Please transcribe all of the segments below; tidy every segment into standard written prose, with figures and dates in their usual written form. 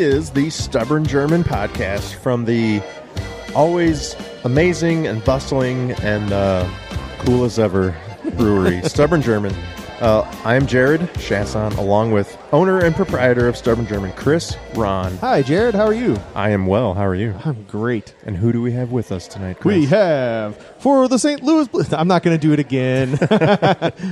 is the Stubborn German podcast from the always amazing and bustling and cool as ever brewery, Stubborn German. I am Jared Chasson, along with owner and proprietor of Stubborn German, Chris Ron. Hi, Jared. How are you? I am well. How are you? I'm great. And who do we have with us tonight, Chris? We have, for the St. Louis Blues, I'm not going to do it again.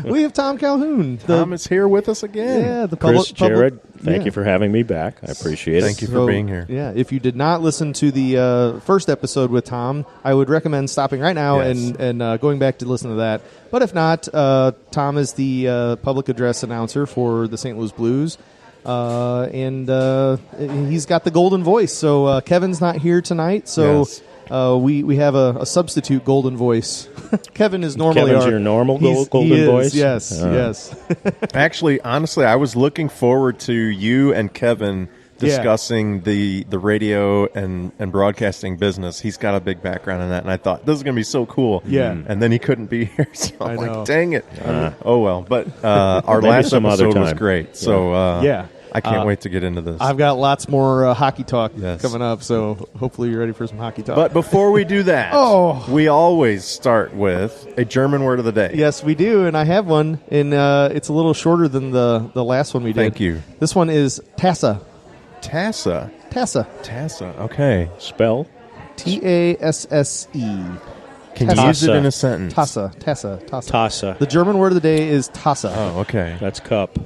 We have Tom Calhoun. Tom is here with us again. Yeah, the Chris, Jared, thank you for having me back. I appreciate it. Thank you for being here. Yeah, if you did not listen to the first episode with Tom, I would recommend stopping right now and going back to listen to that. But if not, Tom is the public address announcer for the St. Louis Blues, and he's got the golden voice. So Kevin's not here tonight, so we have a substitute golden voice. Kevin is normally Kevin's your normal golden voice? Yes. Actually, honestly, I was looking forward to you and Kevin discussing the radio and broadcasting business. He's got a big background in that, and I thought, this is going to be so cool. Yeah. And then he couldn't be here, so I'm know. like, dang it. Oh, well. But our last episode was great, so I can't wait to get into this. I've got lots more hockey talk Yes. coming up, so hopefully you're ready for some hockey talk. But before we do that, we always start with a German word of the day. Yes, we do, and I have one, and it's a little shorter than the last one we did. Thank you. This one is Tasse. Tasse. Tasse. Okay. Spell? Tasse. Can you use it in a sentence? Tasse. The German word of the day is Tasse. Oh, okay. That's cup.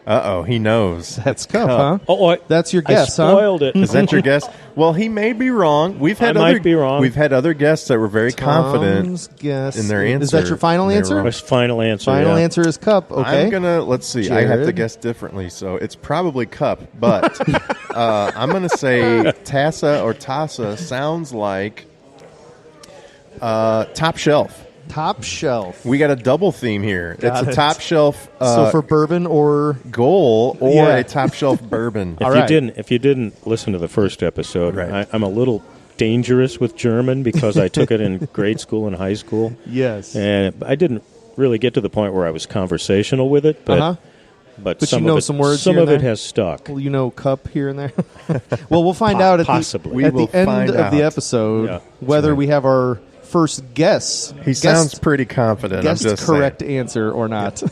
Uh-oh, he knows. That's cup, huh? Oh, that's your guess, I spoiled it. Is that your guess? Well, he may be wrong. I might be wrong. We've had other guests that were very confident guess in their answer. Is that your final answer? That's final answer. Final answer is cup. Okay. I'm gonna let's see. Jared? I have to guess differently, so it's probably cup. But I'm gonna say Tasse or Tasse sounds like top shelf. Top shelf. We got a double theme here. It's a top shelf. So for bourbon or goal or a top shelf bourbon. If you didn't listen to the first episode, I'm a little dangerous with German because I took it in grade school and high school. Yes. And I didn't really get to the point where I was conversational with it, but some you know of it, some words. Some here of and it has stuck. Well, you know, cup here and there. Well, we'll find out at possibly. the end of the episode whether we have our first guess. He sounds pretty confident. Guess I'm just correct saying. answer or not.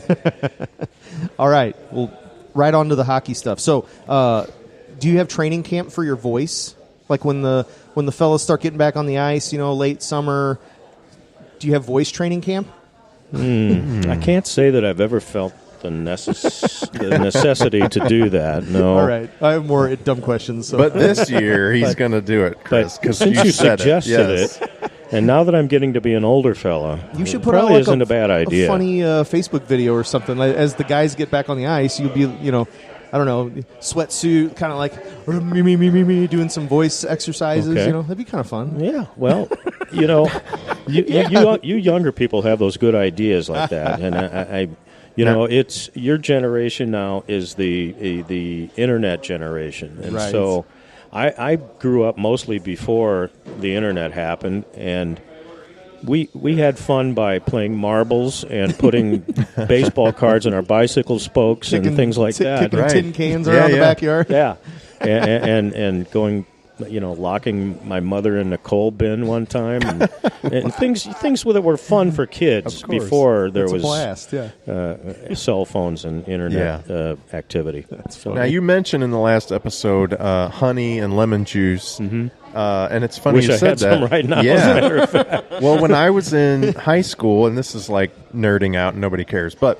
All right. Well, right on to the hockey stuff. So, do you have training camp for your voice? Like when the fellas start getting back on the ice, late summer, do you have voice training camp? I can't say that I've ever felt the necessity to do that. No. All right. I have more dumb questions. So. But this year, he's going to do it, Chris. But since you suggested it, and now that I'm getting to be an older fella, you should put probably out isn't a bad idea. A funny Facebook video or something. As the guys get back on the ice, you'll be, I don't know, sweatsuit, kind of like me, doing some voice exercises. Okay. That'd be kind of fun. Yeah. Well, you younger people have those good ideas like that, and it's your generation now is the internet generation, and so I grew up mostly before the internet happened, and we had fun by playing marbles and putting baseball cards in our bicycle spokes and things like that. Kicking tin cans around the backyard. Yeah, and going. Locking my mother in the coal bin one time, and things that were fun for kids before there was cell phones and internet activity. That's funny. Now, you mentioned in the last episode honey and lemon juice, and it's funny Wish you I said had that. some right now, Yeah. as a matter of fact. Well, when I was in high school, and this is like nerding out, and nobody cares, but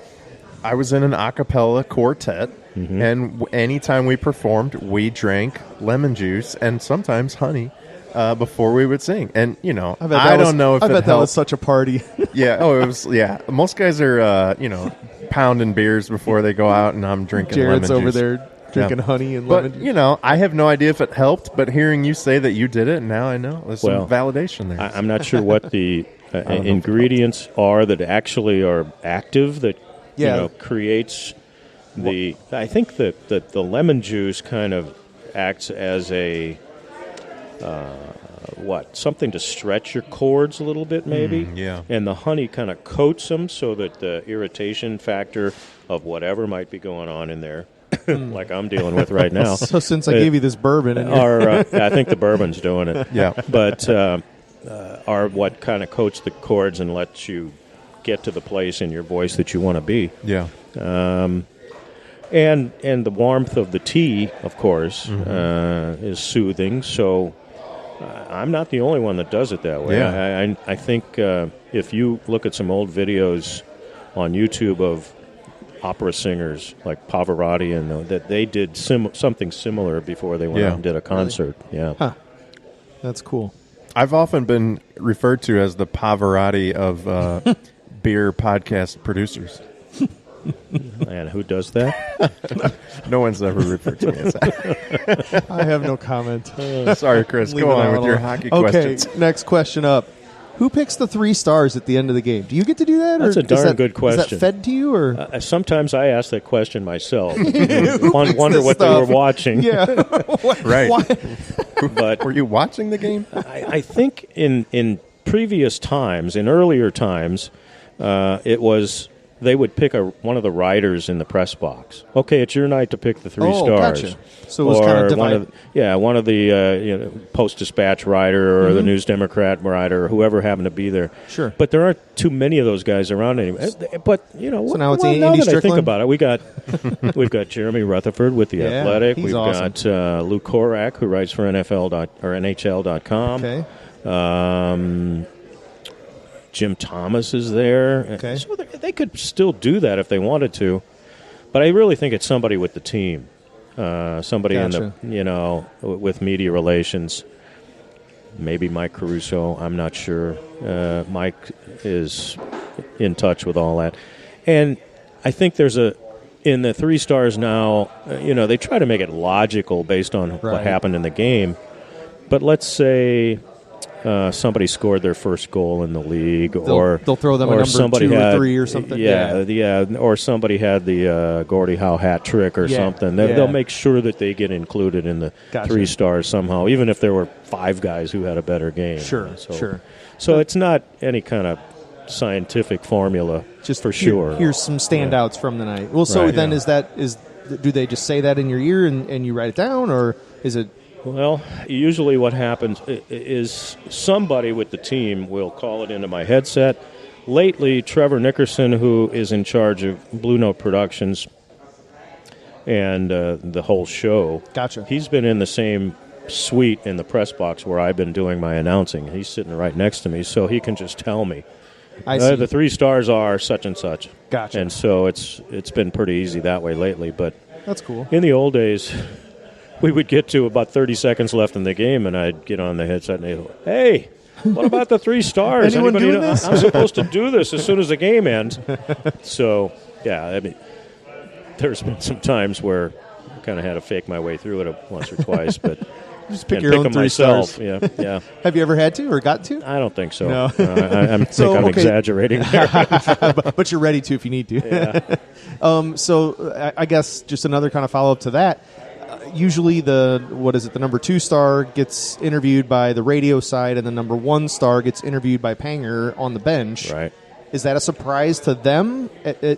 I was in an a cappella quartet. And anytime we performed, we drank lemon juice and sometimes honey before we would sing. And, I don't know if it helped. That was such a party. It was, Most guys are, pounding beers before they go out, and I'm drinking Jared's lemon juice. over there drinking honey and lemon juice. But, I have no idea if it helped, but hearing you say that you did it, now I know. There's some validation there. I'm not sure what the ingredients are that actually are active that, creates... I think that the lemon juice kind of acts as a something to stretch your cords a little bit, maybe. And the honey kind of coats them so that the irritation factor of whatever might be going on in there like I'm dealing with right now. So since I gave you this bourbon, and I think the bourbon's doing it. Yeah. But are what kind of coach the chords and let you get to the place in your voice that you want to be. Yeah. And the warmth of the tea, of course, is soothing. So I'm not the only one that does it that way. Yeah. I think if you look at some old videos on YouTube of opera singers like Pavarotti, and that they did something similar before they went out and did a concert. Really? Yeah. Huh. That's cool. I've often been referred to as the Pavarotti of beer podcast producers. And who does that? No one's ever referred to me as that. I have no comment. Sorry, Chris. Go on with your hockey questions. Okay, next question up. Who picks the 3 stars at the end of the game? Do you get to do that? That's or a darn good question. Is that fed to you? Or sometimes I ask that question myself. Wonder what they were watching. Yeah. Right. But were you watching the game? I think in previous times, in earlier times, it was they would pick one of the writers in the press box. Okay, it's your night to pick the 3 stars. Gotcha. So it was kind of divided. One of the Post-Dispatch writer or the News Democrat writer or whoever happened to be there. Sure. But there aren't too many of those guys around anymore. But so now it's now Andy that I think Strickland? about it, we've got Jeremy Rutherford with the Athletic. He's We've awesome. got Lou Korak, who writes for NHL.com. Okay. Jim Thomas is there. Okay. So they could still do that if they wanted to. But I really think it's somebody with the team. Somebody Gotcha. in the, with media relations. Maybe Mike Caruso. I'm not sure. Mike is in touch with all that. And I think in the 3 stars now, they try to make it logical based on what happened in the game. But let's say somebody scored their first goal in the league, or they'll throw them a number 2 or 3 or something. Yeah, or somebody had the Gordie Howe hat trick or something. They'll make sure that they get included in the 3 stars somehow, even if there were 5 guys who had a better game. Sure. So it's not any kind of scientific formula, just for sure. Here's some standouts from the night. Well, so then do they just say that in your ear and you write it down, or is it? Well, usually what happens is somebody with the team will call it into my headset. Lately, Trevor Nickerson, who is in charge of Blue Note Productions and the whole show, Gotcha. He's been in the same suite in the press box where I've been doing my announcing. He's sitting right next to me, so he can just tell me. I see. The 3 stars are such and such. Gotcha. And so it's been pretty easy that way lately. But that's cool. In the old days, we would get to about 30 seconds left in the game, and I'd get on the headset and they'd go, "Hey, what about the 3 stars? Anyone Anybody doing know? this? I'm supposed to do this as soon as the game ends." So, there's been some times where I kind of had to fake my way through it once or twice, but just pick your own them 3 myself. stars. Yeah. Have you ever had to or got to? I don't think so. No. I think I'm exaggerating there. but you're ready to if you need to. Yeah. So I guess just another kind of follow-up to that. Usually the number 2 star gets interviewed by the radio side, and the number 1 star gets interviewed by Panger on the bench. Right. Is that a surprise to them,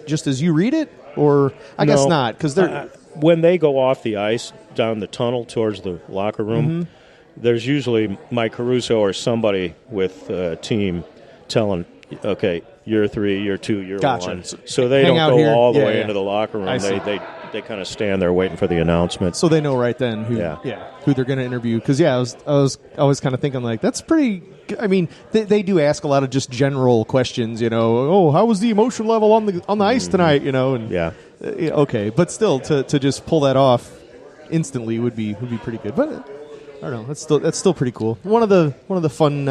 just as you read it? Or I guess not, because they're... when they go off the ice down the tunnel towards the locker room, there's usually Mike Caruso or somebody with a team telling, okay, you're 3, you're 2, you're Gotcha. 1. So they don't go all the way into the locker room. I see. They kind of stand there waiting for the announcement. So they know right then who they're going to interview. Because I was kind of thinking like that's pretty. I mean, they do ask a lot of just general questions. How was the emotion level on the ice tonight? And okay, but still to just pull that off instantly would be pretty good. But I don't know. That's still pretty cool. One of the fun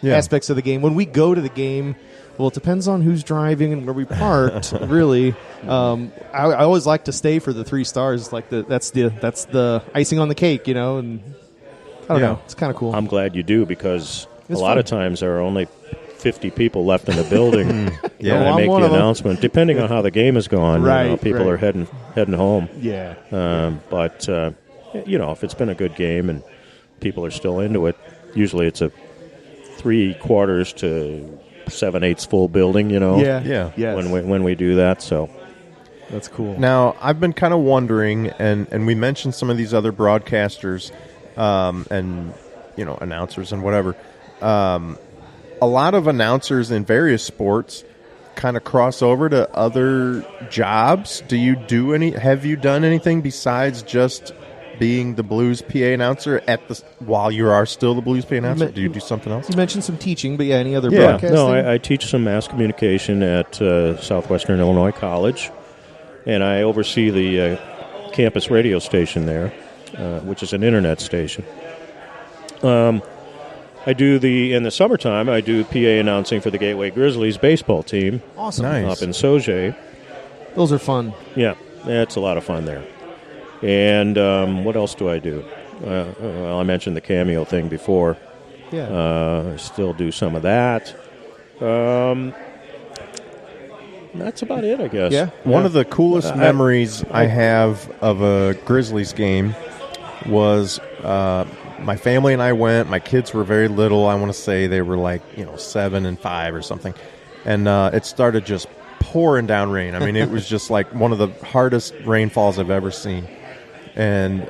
aspects of the game when we go to the game. Well, it depends on who's driving and where we parked. Really, I always like to stay for the 3 stars. Like that's the icing on the cake, And I don't know, it's kind of cool. I'm glad you do because it's a lot fun. of times there are only 50 people left in the building. Yeah, when I make I'm one the of them. announcement, depending on how the game has gone. Right, people are heading home. Yeah. But if it's been a good game and people are still into it, usually it's a 3/4 to 7/8 full building, Yeah. when we do that. So That's cool. Now, I've been kind of wondering, and we mentioned some of these other broadcasters and, announcers and whatever. A lot of announcers in various sports kind of cross over to other jobs. Have you done anything besides just being the Blues PA announcer while you are still the Blues PA announcer? Do you do something else? You mentioned some teaching, but any other broadcasting? No, I teach some mass communication at Southwestern Illinois College, and I oversee the campus radio station there, which is an internet station. In the summertime, I do PA announcing for the Gateway Grizzlies baseball team. Awesome. Nice. Up in Sauget. Those are fun. Yeah, it's a lot of fun there. And what else do I do? Well, I mentioned the Cameo thing before. Yeah. I still do some of that. That's about it, I guess. Yeah. One of the coolest memories I have of a Grizzlies game was my family and I went. My kids were very little. I want to say they were 7 and 5 or something. And it started just pouring down rain. I mean, it was just like one of the hardest rainfalls I've ever seen. And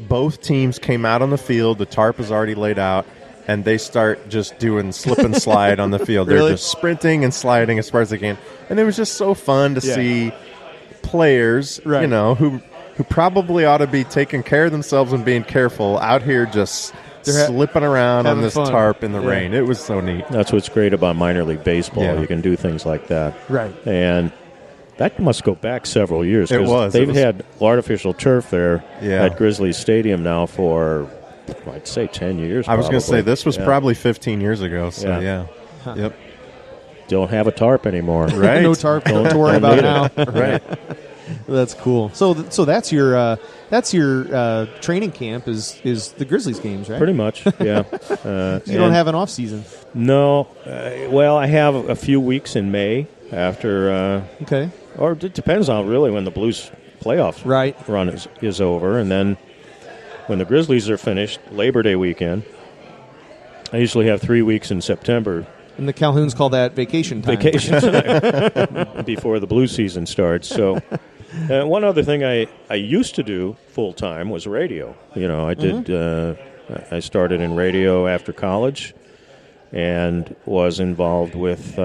both teams came out on the field. The tarp is already laid out. And they start just doing slip and slide on the field. They're Really? just sprinting and sliding as far as they can. And it was just so fun to see players, Right. Who probably ought to be taking care of themselves and being careful out here just slipping around on this fun. tarp in the rain. It was so neat. That's what's great about minor league baseball. Yeah. You can do things like that. Right. And that must go back several years. It 'cause was. They've had artificial turf there Yeah. at Grizzlies Stadium now for, I'd say, 10 years. I was going to say, probably. this was probably 15 years ago. So, Yeah. Yep. Don't have a tarp anymore. Right. No tarp to worry about need now. Right. That's cool. So that's your training camp is the Grizzlies games, right? Pretty much, yeah. You don't have an off season. No. Well, I have a few weeks in May after, Okay. or it depends on really when the Blues playoffs Right. run is over. And then when the Grizzlies are finished, Labor Day weekend, I usually have 3 weeks in September. And the Calhouns call that vacation time. Vacation time before the Blues season starts. So one other thing I used to do full-time was radio. I did. I started in radio after college and was involved with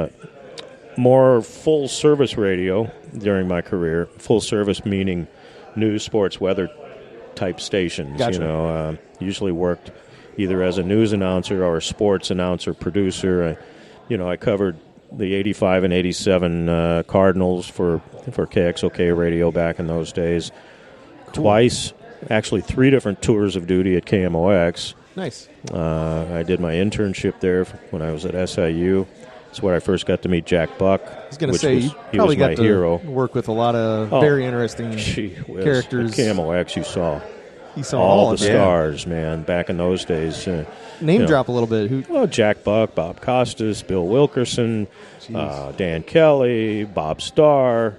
more full-service radio during my career. Full service meaning news, sports, weather type stations. Gotcha. Usually worked either as a news announcer or a sports announcer, producer. I covered the 85 and 87 Cardinals for KXOK radio back in those days. Cool. Twice, actually 3 different tours of duty at KMOX. Nice. I did my internship there when I was at SIU. It's where I first got to meet Jack Buck. I was going to say, you he probably was my got to hero. work with a lot of very interesting characters. At KMOX, you saw all the of them. stars, man, back in those days. Name drop a little bit. Well, Jack Buck, Bob Costas, Bill Wilkerson, Dan Kelly, Bob Starr.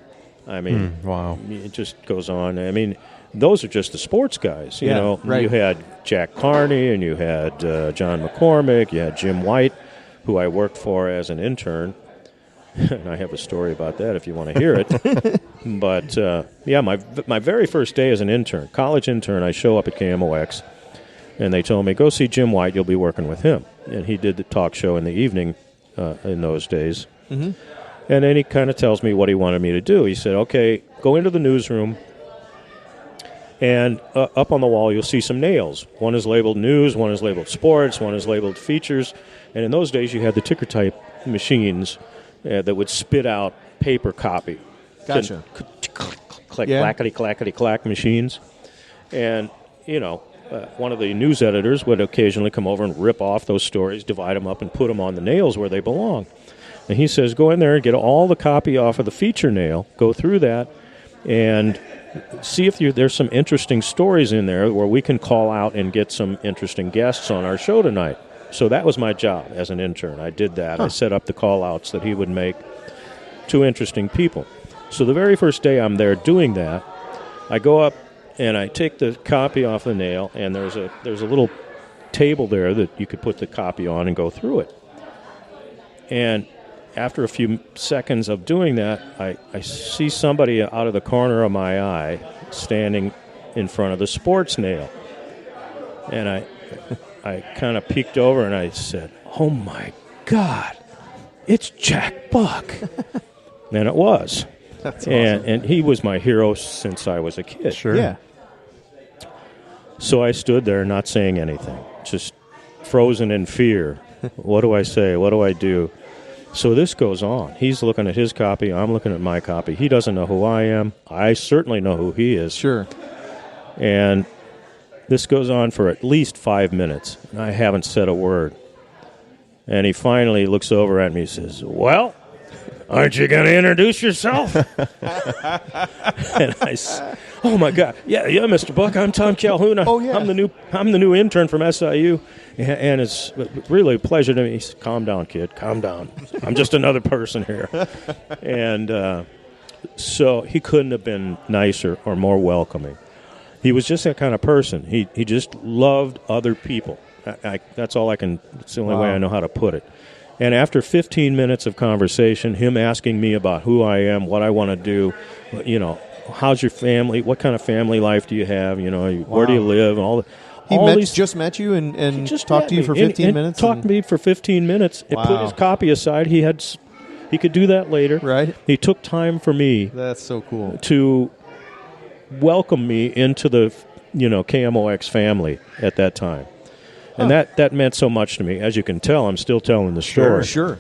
I mean, wow. It just goes on. I mean, those are just the sports guys. Right. You had Jack Carney, and you had John McCormick, you had Jim White, who I worked for as an intern. And I have a story about that if you want to hear it. But, my very first day as an intern, college intern, I show up at KMOX, and they told me, go see Jim White, you'll be working with him. And he did the talk show in the evening in those days. Mm-hmm. And then he kind of tells me what he wanted me to do. He said, okay, go into the newsroom, and up on the wall you'll see some nails. One is labeled news, one is labeled sports, one is labeled features. And in those days you had the ticker type machines that would spit out paper copy. Gotcha. Clackety-clack machines. And, one of the news editors would occasionally come over and rip off those stories, divide them up, and put them on the nails where they belong. And he says, go in there and get all the copy off of the feature nail, go through that, and see if there's some interesting stories in there where we can call out and get some interesting guests on our show tonight. So that was my job as an intern. I did that. I set up the call-outs that he would make to interesting people. So the very first day I'm there doing that, I go up and I take the copy off the nail, and there's a little table there that you could put the copy on and go through it. And after a few seconds of doing that, I see somebody out of the corner of my eye standing in front of the sports nail. And I kind of peeked over and I said, "Oh, my God, it's Jack Buck." And it was. That's awesome. And he was my hero since I was a kid. Sure. Yeah. So I stood there not saying anything, just frozen in fear. What do I say? What do I do? So this goes on. He's looking at his copy. I'm looking at my copy. He doesn't know who I am. I certainly know who he is. Sure. And this goes on for at least 5 minutes, and I haven't said a word. And he finally looks over at me and says, "Well, aren't you going to introduce yourself?" And I said, "Oh, my God. Yeah, Mr. Buck, I'm Tom Calhoun. Oh, yeah. I'm the new intern from SIU, and it's really a pleasure to me." He said, "Calm down, kid. Calm down. I'm just another person here." And so he couldn't have been nicer or more welcoming. He was just that kind of person. He just loved other people. That's all I can. It's the only way I know how to put it. And after 15 minutes of conversation, him asking me about who I am, what I want to do, how's your family, what kind of family life do you have, where do you live, and all that. Just met you and Just talked to you for 15 minutes? Talked to me for 15 minutes. It put his copy aside. He could do that later. Right. He took time for me That's so cool. to welcome me into the KMOX family at that time. And that meant so much to me. As you can tell, I'm still telling the story. Sure.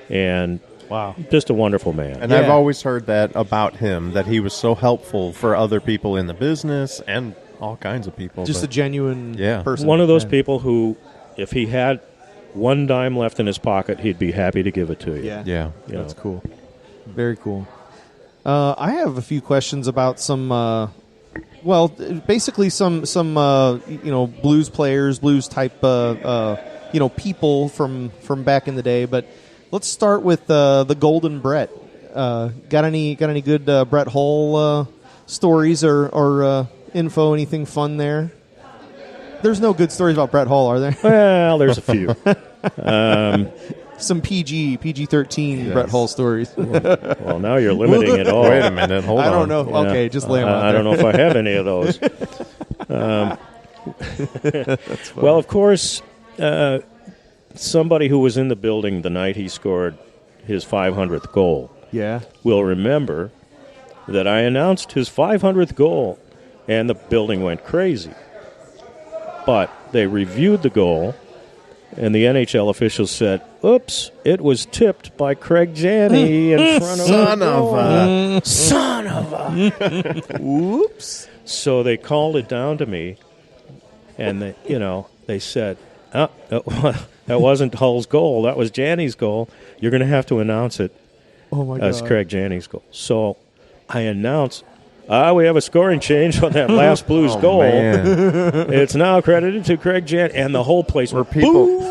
And Wow. just a wonderful man. And I've always heard that about him, that he was so helpful for other people in the business and all kinds of people. Just a genuine person. One of those people who, if he had one dime left in his pocket, he'd be happy to give it to you. Yeah. That's cool. Very cool. I have a few questions about some, basically some blues players, blues type, people from back in the day. But let's start with the Golden Brett. Got any good Brett Hull stories or info? Anything fun there? There's no good stories about Brett Hull, are there? Well, there's a few. Some PG-13 Brett Hull stories. Well, now you're limiting it all. Wait a minute, hold on. I don't know. Yeah. Okay, just lay them out I don't know if I have any of those. Well, of course, somebody who was in the building the night he scored his 500th goal will remember that I announced his 500th goal, and the building went crazy. But they reviewed the goal, and the NHL officials said, "Oops, it was tipped by Craig Janney in front of Son of a. Whoops. So they called it down to me, and they said, that wasn't Hull's goal. That was Janney's goal. You're going to have to announce it as Craig Janney's goal." So I announced, we have a scoring change on that last Blues goal. Man. It's now credited to Craig Janney, and the whole place Were went people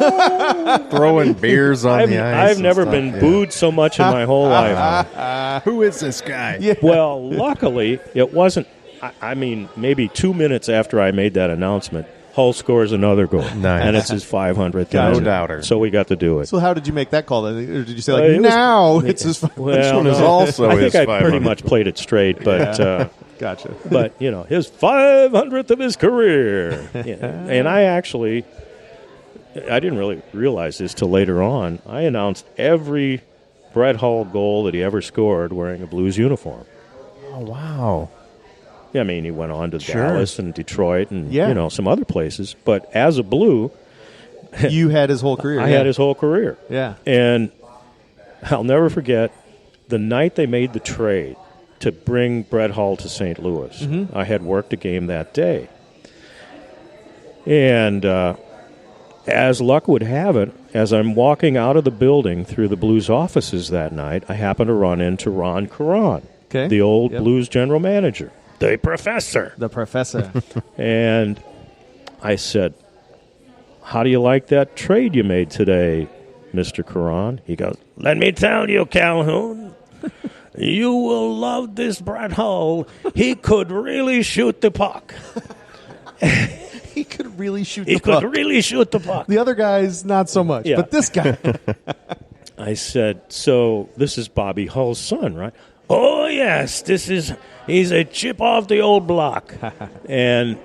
throwing beers on the ice? I've never been booed so much in my whole life. Who is this guy? Yeah. Well, luckily, it wasn't. I mean, maybe 2 minutes after I made that announcement, Hull scores another goal. Nice. And it's his 500th. No doubter. So we got to do it. So how did you make that call then? Or did you say it's his Well, This one is also I his think I pretty 500th much played it straight, but Gotcha. but his 500th of his career. And I didn't really realize this till later on. I announced every Brett Hull goal that he ever scored wearing a Blues uniform. Oh, wow. I mean, he went on to Dallas and Detroit and some other places. But as a Blue, you had his whole career. I had his whole career. Yeah. And I'll never forget the night they made the trade to bring Brett Hull to St. Louis. Mm-hmm. I had worked a game that day. And as luck would have it, as I'm walking out of the building through the Blues offices that night, I happened to run into Ron Caron, the old Blues general manager. The professor. And I said, "How do you like that trade you made today, Mr. Caron?" He goes, "Let me tell you, Calhoun, you will love this Brett Hull. He could really shoot the puck." He could really shoot the puck. The other guys, not so much. Yeah. But this guy. I said, so this is Bobby Hull's son, right? Oh, yes, he's a chip off the old block. And,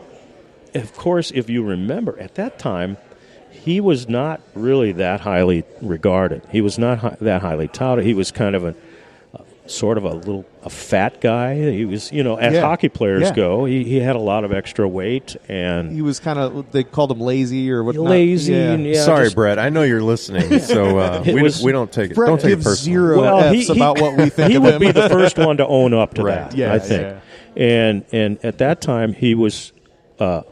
of course, if you remember, at that time, he was not really that highly regarded. He was not that highly touted. He was kind of a fat guy. He was, as hockey players go, he had a lot lot of extra weight, and he was kind of, they called him lazy or whatnot. Lazy. Yeah. Sorry, Brett. I know you're listening, so we don't take it. Brett Don't take it gives personally. zero F's about what we think he of would him. be the first one to own up to that, Yeah, I think. Yeah. And at that time, he was thought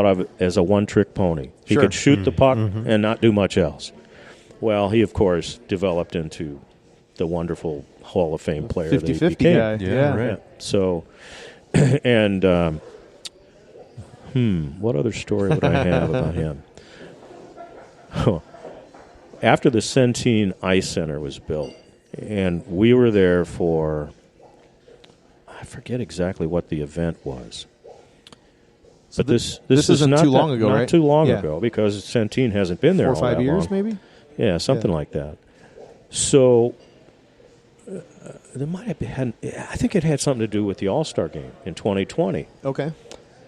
of as a one-trick pony. He Sure. could shoot the puck and not do much else. Well, he, of course, developed into the wonderful Hall of Fame player 50-50 that he became. guy. Yeah, right. Yeah. So, and what other story would I have about him? After the Centene Ice Center was built, and we were there for, I forget exactly what the event was. So but this isn't not too long ago, not right? too long Yeah. ago, because Centene hasn't been there 4 or 5 all that years, long. maybe? Yeah, something like that. So there might have been, I think it had something to do with the All-Star game in 2020. Okay.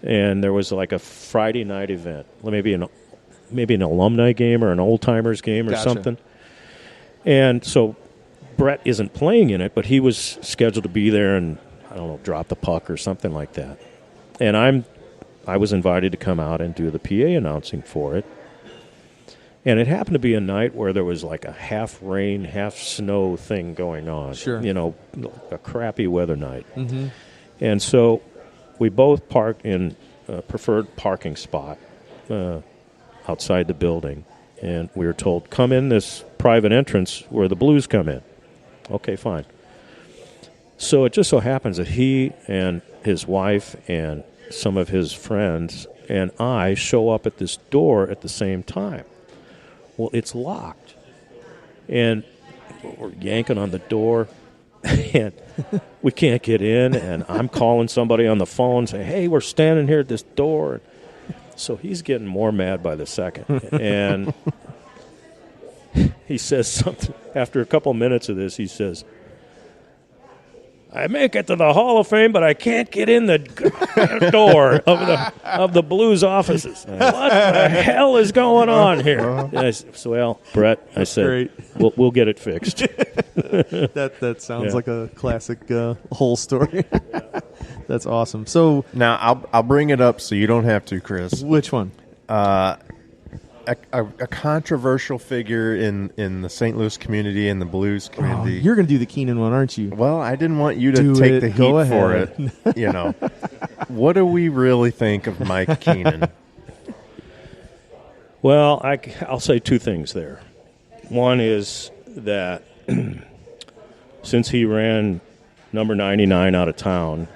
And there was like a Friday night event, maybe an alumni game or an old-timers game or Gotcha. something. And so Brett isn't playing in it, but he was scheduled to be there and, I don't know, drop the puck or something like that. And I was invited to come out and do the PA announcing for it. And it happened to be a night where there was like a half rain, half snow thing going on. Sure. A crappy weather night. Mm-hmm. And so we both parked in a preferred parking spot outside the building. And we were told, come in this private entrance where the Blues come in. Okay, fine. So it just so happens that he and his wife and some of his friends and I show up at this door at the same time. Well, it's locked. And we're yanking on the door, and we can't get in, and I'm calling somebody on the phone saying, hey, we're standing here at this door. So he's getting more mad by the second. And he says something. After a couple minutes of this, he says, I make it to the Hall of Fame, but I can't get in the door of the Blues offices. What the hell is going on here? And I said, well, Brett, I said, we'll get it fixed. That sounds like a classic whole story. That's awesome. So Now I'll bring it up so you don't have to, Chris. which one? A controversial figure in the St. Louis community and the Blues Oh, community. you're going to do the Keenan one, aren't you? Well, I didn't want you Do to take it. the Go heat for ahead. it. What do we really think of Mike Keenan? Well, I'll say two things there. One is that since he ran number 99 out of town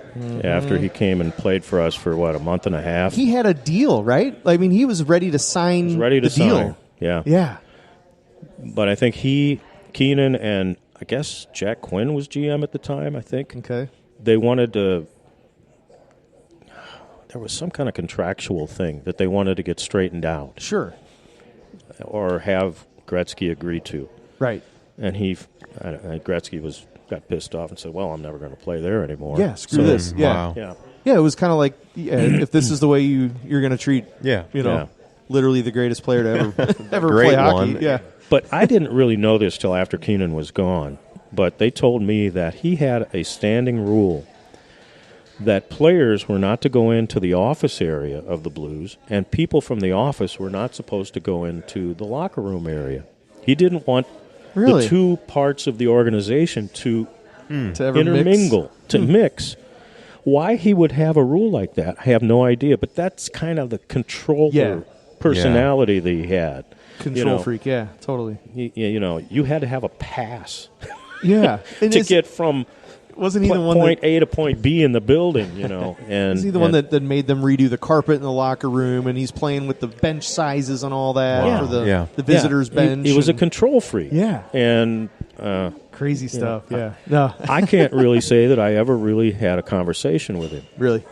after he came and played for us for, a month and a half. He had a deal, right? I mean, he was ready to sign the deal. Sign. Yeah. Yeah. But I think Keenan and I guess Jack Quinn was GM at the time, I think. Okay. They wanted to – there was some kind of contractual thing that they wanted to get straightened out Sure. or have Gretzky agree to. Right. And Gretzky got pissed off and said, well, I'm never going to play there anymore. Yeah, screw this. Yeah. Wow. Yeah. Yeah, it was kind of like if this is the way you're going to treat, Yeah. literally the greatest player to ever Great play hockey. one. Yeah. But I didn't really know this till after Keenan was gone. But they told me that he had a standing rule that players were not to go into the office area of the Blues, and people from the office were not supposed to go into the locker room area. He didn't want Really? the two parts of the organization to To ever intermingle, to mix. Why he would have a rule like that, I have no idea. But that's kind of the controller personality that he had. Control freak, yeah, totally. You had to have a pass Yeah. And to get from wasn't he the one point that, A to point B in the building, And is he the one that made them redo the carpet in the locker room, and he's playing with the bench sizes and all that Wow. for the Yeah. visitors' bench? He was a and control freak. Yeah. And crazy stuff. Yeah. No. I can't really say that I ever really had a conversation with him. Really.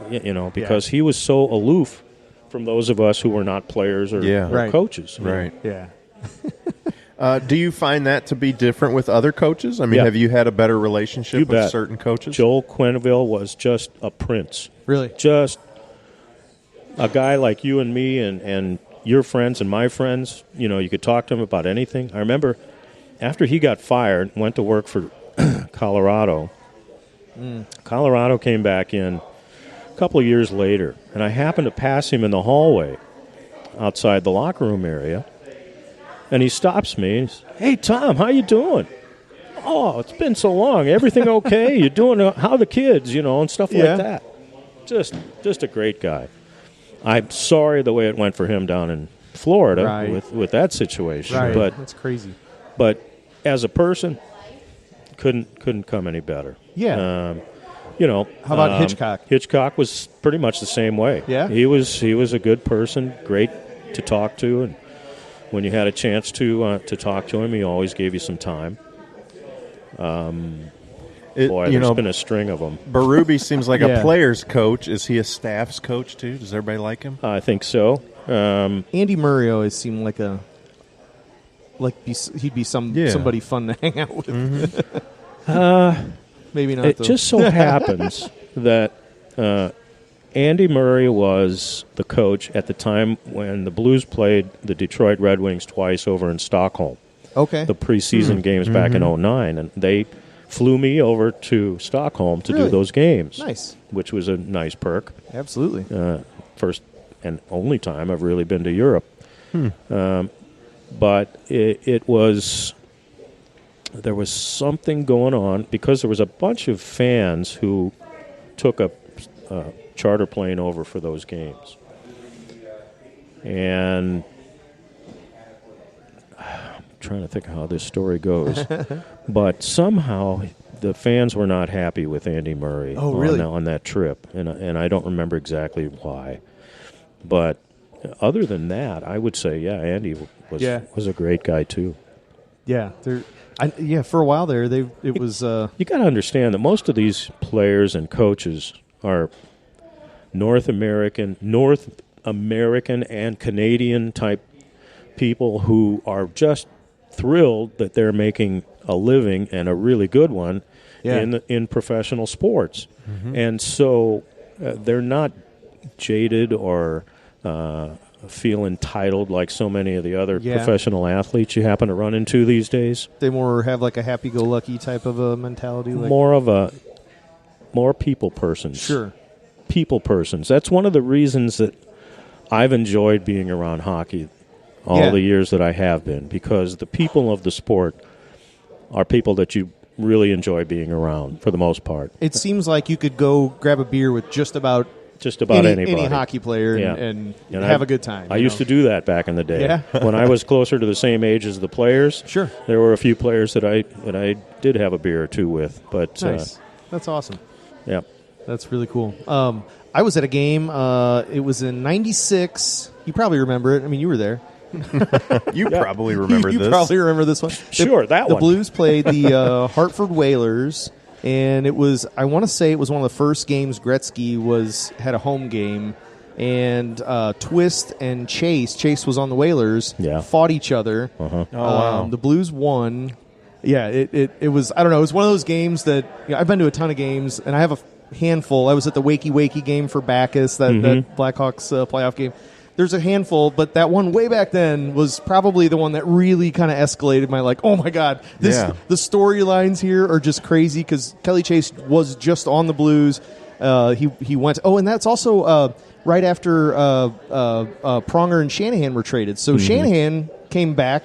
Because he was so aloof from those of us who were not players or Right. coaches. Right. Yeah. Do you find that to be different with other coaches? I mean, Yeah. have you had a better relationship You with bet. certain coaches? Joel Quenneville was just a prince. Really? Just a guy like you and me and your friends and my friends. You know, you could talk to him about anything. I remember after he got fired, went to work for Colorado. Colorado came back in a couple of years later, and I happened to pass him in the hallway outside the locker room area, and he stops me and says, "Hey, Tom, how you doing? Oh, it's been so long. Everything okay? You doing? How the kids? You know, and stuff Yeah. like that." Just a great guy. I'm sorry the way it went for him down in Florida Right. with that situation, Right. but That's crazy. as a person, couldn't come any better. Yeah. You know, How about Hitchcock? Hitchcock was pretty much the same way. Yeah? he was a good person, great to talk to, and when you had a chance to talk to him, he always gave you some time. There's been a string of them. Berube seems like Yeah. a player's coach. Is he a staff's coach too? Does everybody like him? I think so. Andy Murray always seemed like he'd be somebody fun to hang out with. Maybe not. It though. just so happens that Andy Murray was the coach at the time when the Blues played the Detroit Red Wings twice over in Stockholm. Okay. The preseason games back in 2009, and they flew me over to Stockholm to Really? do those games. Nice. Which was a nice perk. Absolutely. First and only time I've really been to Europe. But it was... There was something going on because there was a bunch of fans who took a charter plane over for those games. And I'm trying to think of how this story goes. But somehow the fans were not happy with Andy Murray on that trip. And I don't remember exactly why. But other than that, I would say, Andy was a great guy too. Yeah. For a while there, it was. You got to understand that most of these players and coaches are North American and Canadian type people who are just thrilled that they're making a living and a really good one in professional sports, and so they're not jaded or feel entitled like so many of the other professional athletes you happen to run into these days. They more have like a happy-go-lucky type of a mentality. Like, More people persons. Sure. People persons. That's one of the reasons that I've enjoyed being around hockey all the years that I have been, because the people of the sport are people that you really enjoy being around for the most part. It seems like you could go grab a beer with just about anybody. Any hockey player and have a good time. I used to do that back in the day. Yeah. When I was closer to the same age as the players, Sure. there were a few players that I did have a beer or two with. But nice. That's awesome. Yeah. That's really cool. I was at a game. It was in '96. You probably remember it. I mean, you were there. You probably remember you this. probably remember this one. Sure, that the one. The Blues played the Hartford Whalers, and it was, I want to say it was one of the first games Gretzky had a home game, and Twist and Chase was on the Whalers, fought each other. Uh-huh. Oh, wow. The Blues won. Yeah, it was, I don't know, it was one of those games that, I've been to a ton of games, and I have a handful. I was at the Wakey game for Bacchus, that Blackhawks playoff game. There's a handful, but that one way back then was probably the one that really kind of escalated my, like, oh my God, the storylines here are just crazy, because Kelly Chase was just on the Blues. He went, and that's also right after Pronger and Shanahan were traded. So Shanahan came back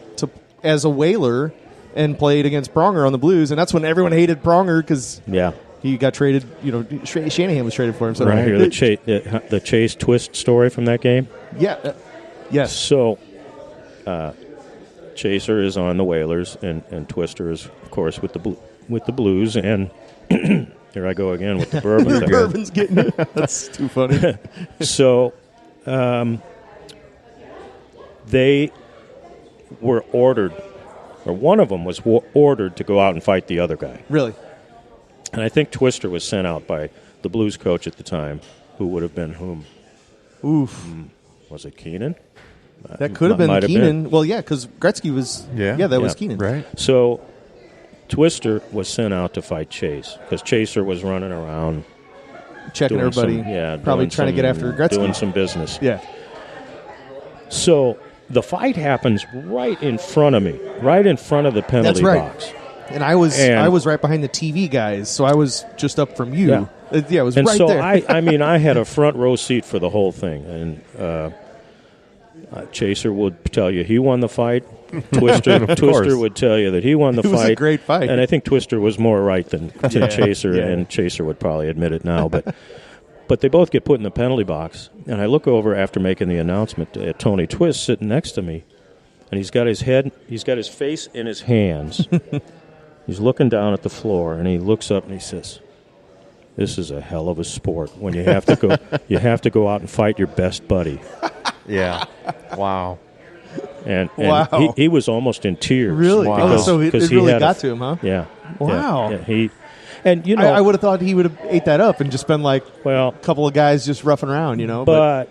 as a Whaler and played against Pronger on the Blues, and that's when everyone hated Pronger, because he got traded. Shanahan was traded for him. So right here, the Chase Twist story from that game. Yeah. Yes. So, Chaser is on the Whalers, and Twister is, of course, with the Blues. And here I go again with the bourbon. Your bourbon's getting it. That's too funny. So, they were ordered, or one of them was ordered to go out and fight the other guy. Really? And I think Twister was sent out by the Blues coach at the time, who would have been whom? Oof. Was it Keenan? That could have been Might have Keenan. Well, yeah, because Gretzky was. Yeah. that was Yeah. Keenan. Right. So Twister was sent out to fight Chase because Chaser was running around Checking doing everybody. some, Probably doing trying to get some- after Gretzky. doing some business. Yeah. So the fight happens right in front of me, right in front of the penalty That's right. box. And I was right behind the TV guys, so I was just up from you. Yeah. It was And right so there. I had a front row seat for the whole thing. And Chaser would tell you he won the fight. Twister would tell you that he won the fight. It was a great fight. And I think Twister was more right than Chaser, Yeah. and Chaser would probably admit it now. But they both get put in the penalty box. And I look over after making the announcement at Tony Twist sitting next to me. And he's got his face in his hands. He's looking down at the floor, and he looks up and he says, "This is a hell of a sport when you have to go out and fight your best buddy." Yeah. Wow. And Wow. he was almost in tears. Really? Wow. Oh, so it because really had got to him, huh? Yeah. Wow. Yeah. And I would have thought he would have ate that up and just been like well, a couple of guys just roughing around, but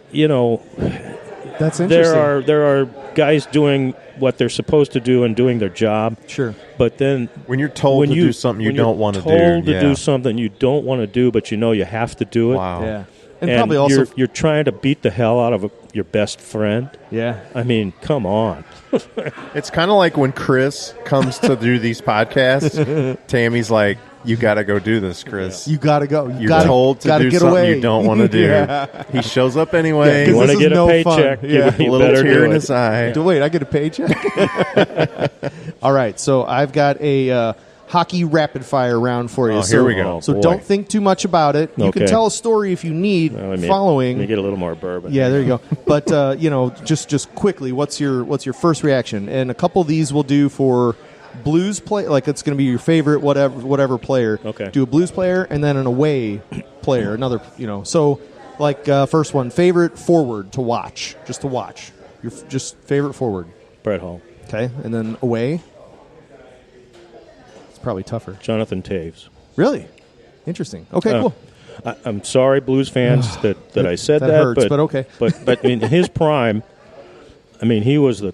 that's interesting. there are guys doing what they're supposed to do and doing their job. Sure. But then When you're told to do something you don't want to do. told to yeah. do something you don't want to do, but you know you have to do it. Wow. Yeah. And probably also you're trying to beat the hell out of your best friend. yeah. I mean, come on. It's kind of like when Chris comes to do these podcasts, Tammy's like, you got to go do this, Chris. You got to go. You You're gotta, told to gotta do get something away. you don't want to do. Yeah. He shows up anyway. Yeah, You want to this get is a no paycheck, fun. you, Yeah. you a little better tear do in it. his eye. Wait, I get a paycheck? All right, so I've got a hockey rapid fire round for you. Oh, here we go. So Boy. don't think too much about it. You can Okay. tell a story if you need Let me following. get a little more bourbon. Yeah, there you go. But just quickly, what's your first reaction? And a couple of these will do for blues play, like it's going to be your favorite whatever player. Okay. Do a blues player and then an away player, another. So like first one, favorite forward to watch, just to watch. Your just favorite forward. Brett Hall. Okay, and then away. It's probably tougher. Jonathan Taves. Really interesting. Okay, cool. I'm sorry, Blues fans, that I said that that. hurts, but okay. But in his prime, I mean, he was the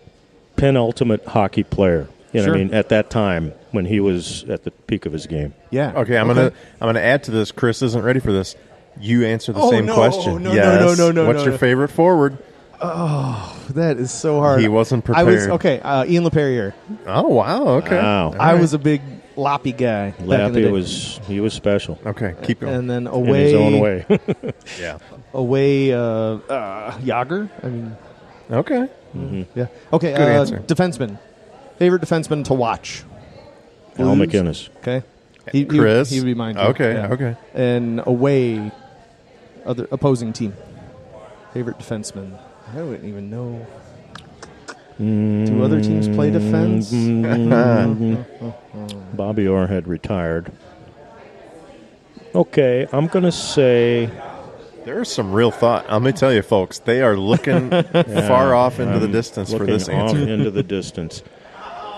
penultimate hockey player. Sure. I mean, at that time when he was at the peak of his game. Yeah. Okay, I'm gonna add to this. Chris isn't ready for this. You answer the Oh, same no, question. no, yes. no, What's your favorite forward? That is so hard. He wasn't I was prepared. okay. Ian LePerrier. Oh wow. Okay. Wow. All I right. was a big Loppy guy. back in the day. He was special Okay. Keep going. And then in away, his own way. yeah. away, Yager. I mean, Okay. yeah. Okay. Good answer. Defenseman. Favorite defenseman to watch. Al Blues? McInnes. Okay. Chris. He would be mine. Too. Okay. Yeah. Okay. And away, other opposing team. Favorite defenseman. I don't even know. Do other teams play defense? Bobby Orr had retired. Okay, I'm going to say... There's some real thought. Let me tell you, folks. They are looking far off into the distance for looking this off answer. into the distance.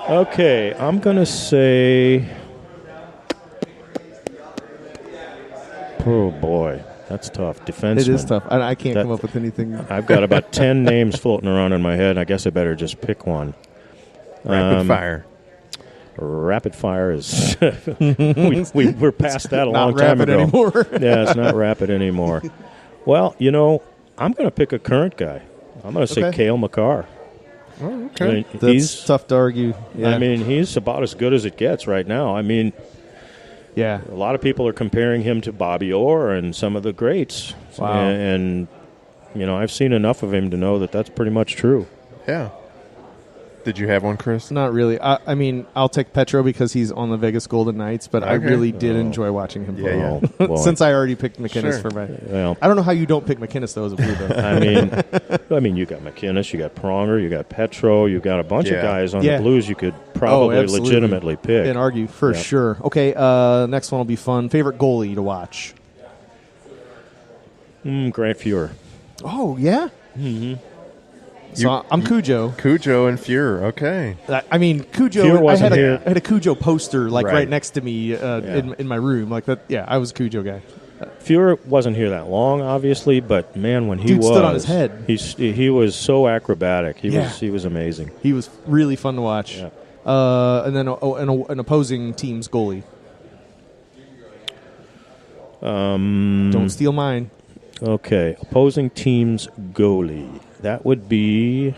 Okay, I'm going to say... Oh, boy. That's tough. Defenseman. It is tough. I can't That- come up with anything. I've got about 10 names floating around in my head. I guess I better just pick one. Rapid fire. Rapid fire is... we're past that a long Not time rapid ago. anymore. Yeah, it's not rapid anymore. Well, I'm going to pick a current guy. I'm going to say Okay. Cale Makar. Oh, okay. I mean, That's he's tough to argue. Yeah. I mean, he's about as good as it gets right now. I mean, yeah. a lot of people are comparing him to Bobby Orr and some of the greats. Wow. And I've seen enough of him to know that that's pretty much true. Yeah. Did you have one, Chris? Not really. I mean, I'll take Petro because he's on the Vegas Golden Knights, but I Okay. really did enjoy watching him play. Yeah. Oh, boy. Since I already picked McInnes Sure. for my... Well, I don't know how you don't pick McInnes, though, as a blue, though. I mean, you got McInnes, you got Pronger, you got Petro, you got a bunch Yeah. of guys on Yeah. the Blues you could probably absolutely. legitimately pick. And argue, for Yeah. sure. Okay, next one will be fun. Favorite goalie to watch? Grant Fuhrer. Oh, yeah? Mm-hmm. So I'm Cujo. Cujo and Fuhrer. Okay. I mean, Cujo. Fuhrer I wasn't had here. a Cujo poster like right, Right. next to me in my room, like that. Yeah, I was a Cujo guy. Fuhrer wasn't here that long, obviously, but man, when he stood on his head. He was so acrobatic. He was amazing. He was really fun to watch. Yeah. And then an opposing team's goalie. Don't steal mine. Okay, opposing team's goalie. That would be.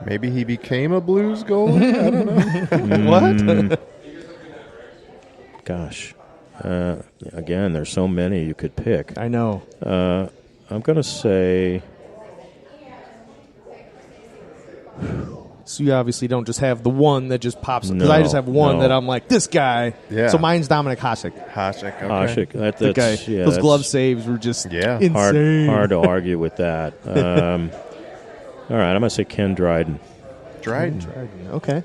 Maybe he became a Blues goalie? I don't know. What? Gosh. Again, there's so many you could pick. I know. I'm going to say. So you obviously don't just have the one that just pops up. Because I just have one that I'm like, this guy. Yeah. So mine's Dominic Hasek. Hasek, okay. Hasek. That's, The guy. yeah, Those that's glove saves were just insane. hard to argue with that. All right, I'm going to say Ken Dryden. Dryden. Okay.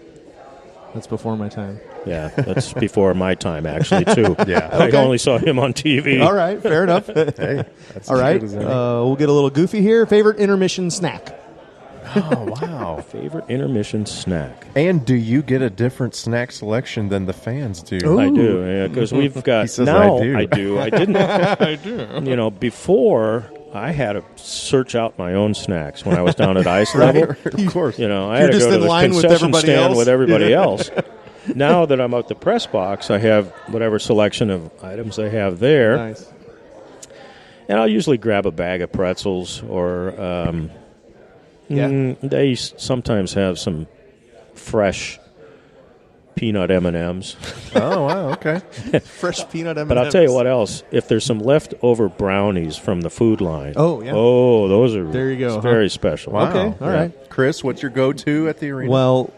That's before my time. Yeah, that's before my time, actually, too. Yeah. I only saw him on TV. All right, fair enough. Hey, that's All as right, good as any. we'll get a little goofy here. Favorite intermission snack? Oh, wow. Favorite intermission snack? And do you get a different snack selection than the fans do? Ooh. I do, because we've got. He says now I do. I didn't. I do. Before I had to search out my own snacks when I was down at ice level. Of course. I had to just go to in the line with concession everybody stand else? with everybody else. Now that I'm at the press box, I have whatever selection of items I have there. Nice. And I'll usually grab a bag of pretzels or they sometimes have some fresh peanut M&Ms. Oh, wow, okay. Fresh peanut M&Ms. But I'll tell you what else. If there's some leftover brownies from the food line. Oh, yeah. Oh, those are There you go, very special. Wow. Okay, all right. Chris, what's your go-to at the arena? Well,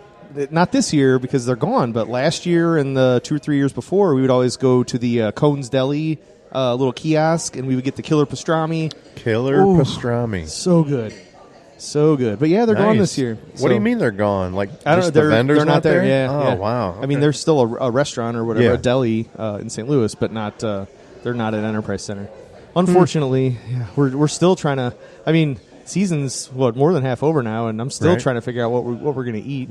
not this year because they're gone, but last year and the 2 or 3 years before, we would always go to the Cone's Deli little kiosk, and we would get the killer pastrami. Killer pastrami. So good. So good. But yeah, they're gone this year. What do you mean they're gone? Like, I don't just know. the vendors They're not there. Yeah. Oh, yeah. wow. I mean, Okay. there's still a restaurant or whatever, Yeah. a deli in St. Louis, but not. They're not at Enterprise Center. Unfortunately, we're still trying to. I mean, season's more than half over now, and I'm still trying to figure out what we're going to eat.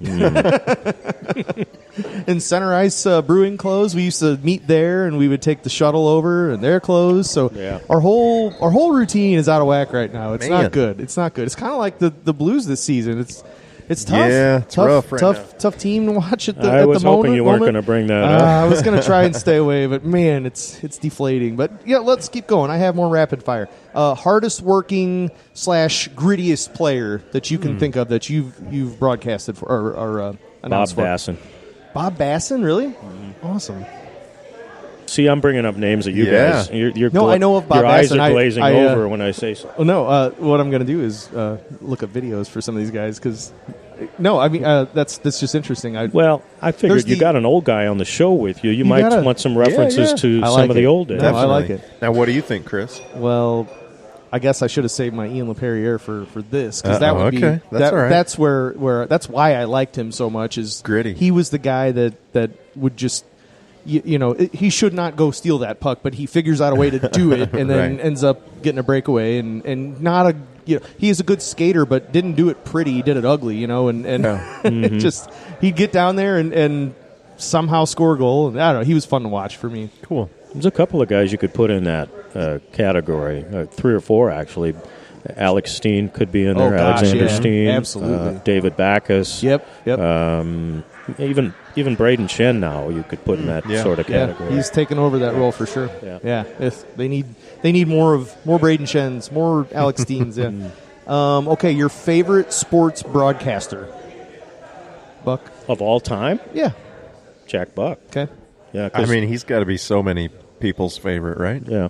And Center Ice Brewing closed. We used to meet there, and we would take the shuttle over, and they're closed. So our whole routine is out of whack right now. It's not good. It's not good. It's kind of like the Blues this season. It's tough. Yeah, it's rough right now. Tough team to watch at the I was hoping moment. you weren't going to bring that up. I was going to try and stay away, but man, it's deflating. But yeah, let's keep going. I have more rapid fire. Hardest working / grittiest player that you can think of that you've broadcasted for or announced Bob for. Basson. Bob Basson, really? Awesome. See, I'm bringing up names that you guys. You're No, I know of Bob Your eyes Basson. are glazing over when I say so. Oh, no, what I'm going to do is look up videos for some of these guys because. No, I mean that's just interesting. I figured you got an old guy on the show with you. You might want some references to some of the old days. No, I like it. Now, what do you think, Chris? Well, I guess I should have saved my Ian LePerriere for this because that would be okay. That's all right. That's where that's why I liked him so much. Is gritty. He was the guy that would just. He should not go steal that puck, but he figures out a way to do it, and then ends up getting a breakaway. And not a he is a good skater, but didn't do it pretty. He did it ugly, and just he'd get down there and somehow score a goal. And I don't know. He was fun to watch for me. Cool. There's a couple of guys you could put in that category, 3 or 4 actually. Alex Steen could be in there. Alexander Steen, absolutely. David Backus. Yep. Even Braden Shen now you could put in that sort of category. He's taken over that role for sure. Yeah. If they need more Braden Shens, more Alex Steens. Yeah. Okay, your favorite sports broadcaster, Buck, of all time? Yeah, Jack Buck. Okay. Yeah, I mean, he's got to be so many people's favorite, right? Yeah.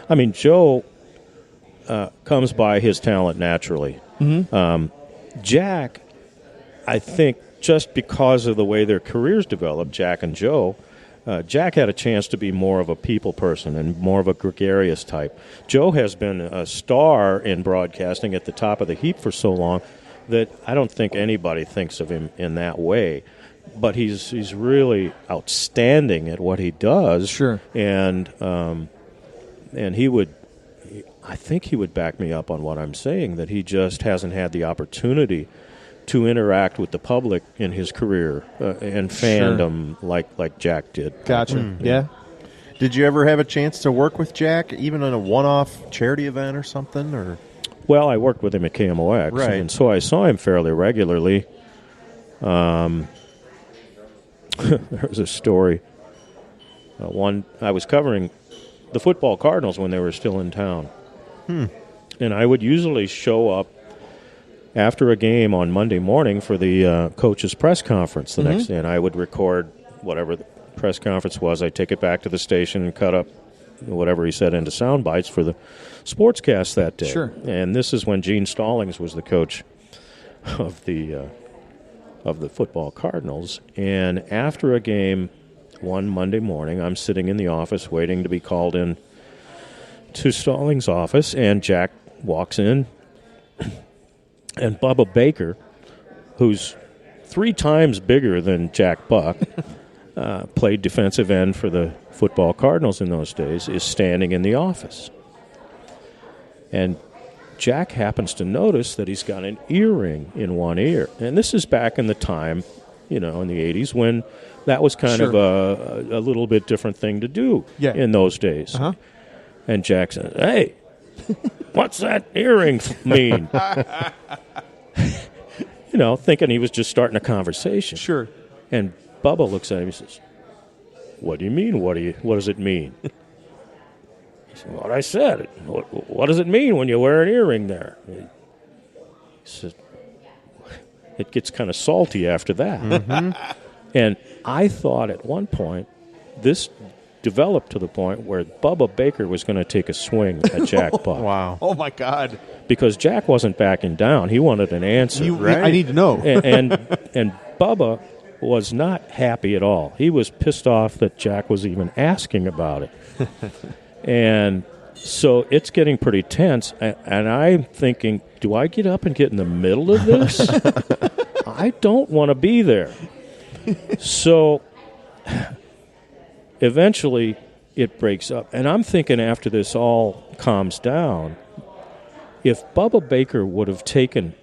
I mean, Joe comes by his talent naturally. Jack, I think, just because of the way their careers developed, Jack and Joe, Jack had a chance to be more of a people person and more of a gregarious type. Joe has been a star in broadcasting at the top of the heap for so long that I don't think anybody thinks of him in that way. But he's really outstanding at what he does. Sure. And he would, I think he would back me up on what I'm saying, that he just hasn't had the opportunity to interact with the public in his career and fandom like Jack did. Gotcha. Yeah. Did you ever have a chance to work with Jack, even on a one-off charity event or something? Or Well, I worked with him at KMOX, Right. and so I saw him fairly regularly. There was a story. I was covering the football Cardinals when they were still in town. And I would usually show up after a game on Monday morning for the coach's press conference the next day, and I would record whatever the press conference was. I'd take it back to the station and cut up whatever he said into sound bites for the sportscast that day. Sure. And this is when Gene Stallings was the coach of the football Cardinals. And after a game one Monday morning, I'm sitting in the office waiting to be called in to Stallings' office, and Jack walks in, and Bubba Baker, who's 3 times bigger than Jack Buck, played defensive end for the football Cardinals in those days, is standing in the office. And Jack happens to notice that he's got an earring in one ear. And this is back in the time, in the 80s, when that was kind of a little bit different thing to do in those days. And Jack said, "Hey, what's that earring mean?" Thinking he was just starting a conversation. Sure. And Bubba looks at him and says, "What do you mean? What does it mean?" He said, "What I said. What does it mean when you wear an earring there?" He said, "It gets kind of salty after that." And I thought at one point this developed to the point where Bubba Baker was going to take a swing at Jack Buck. wow. Oh, my God. Because Jack wasn't backing down. He wanted an answer. I need to know. and Bubba was not happy at all. He was pissed off that Jack was even asking about it. And so it's getting pretty tense, and I'm thinking, do I get up and get in the middle of this? I don't want to be there. So eventually it breaks up, and I'm thinking after this all calms down, if Bubba Baker would have taken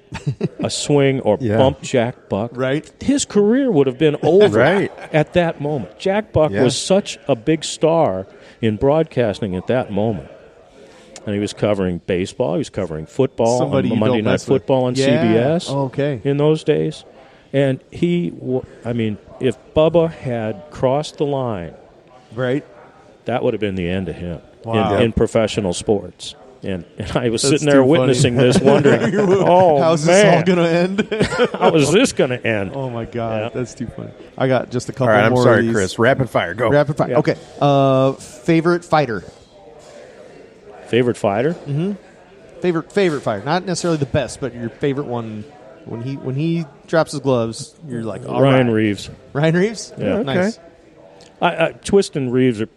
a swing or bumped Jack Buck, his career would have been over at that moment. Jack Buck was such a big star in broadcasting at that moment. And he was covering baseball. He was covering football, Monday Night Football on CBS in those days. And if Bubba had crossed the line, that would have been the end of him in professional sports. And I was sitting there witnessing this, wondering, how's this all going to end? How is this going to end? Oh, my God. That's too funny. I got just a couple more. All right, I'm sorry, of these. Chris. Rapid fire. Go. Rapid fire. Okay. Favorite fighter? Favorite fighter? Favorite fighter. Not necessarily the best, but your favorite one. When he drops his gloves, you're like, all Ryan right. Reeves. Ryan Reeves? Yeah. Nice. Twist and Reeves are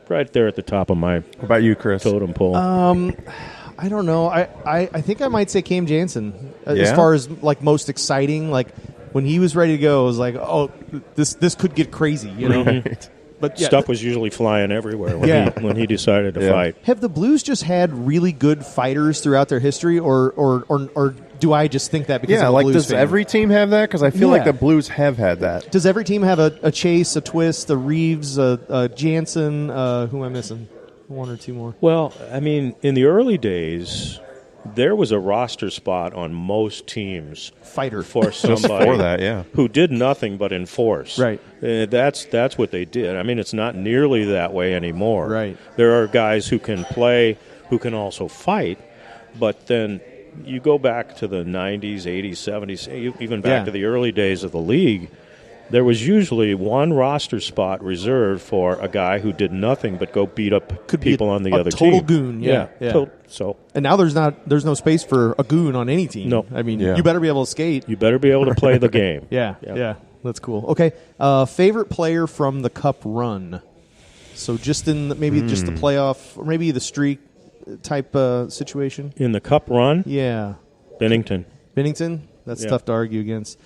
right there at the top of my What about you, Chris? totem pole. I don't know. I think I might say Cam Jansen as far as like most exciting. Like when he was ready to go, I was like, oh, this could get crazy, Right. But stuff was usually flying everywhere when he decided to fight. Have the Blues just had really good fighters throughout their history, or do I just think that because I'm a Blues does fan? every team have that? Because I feel like the Blues have had that. Does every team have a Chase, a Twist, a Reeves, a Jansen? Who am I missing? One or two more. Well, I mean, in the early days, there was a roster spot on most teams Fighter for somebody for that, who did nothing but enforce. Right. That's what they did. I mean, it's not nearly that way anymore. Right. There are guys who can play, who can also fight, but then you go back to the 90s, 80s, 70s, even back to the early days of the league, there was usually one roster spot reserved for a guy who did nothing but go beat up people on the other team. Total goon, yeah. So, and now there's no space for a goon on any team. No. I mean, you better be able to skate. You better be able to play the game. Yeah, that's cool. Okay, favorite player from the Cup run. So just in maybe just the playoff, or maybe the streak type situation. In the Cup run? Yeah. Bennington. That's tough to argue against.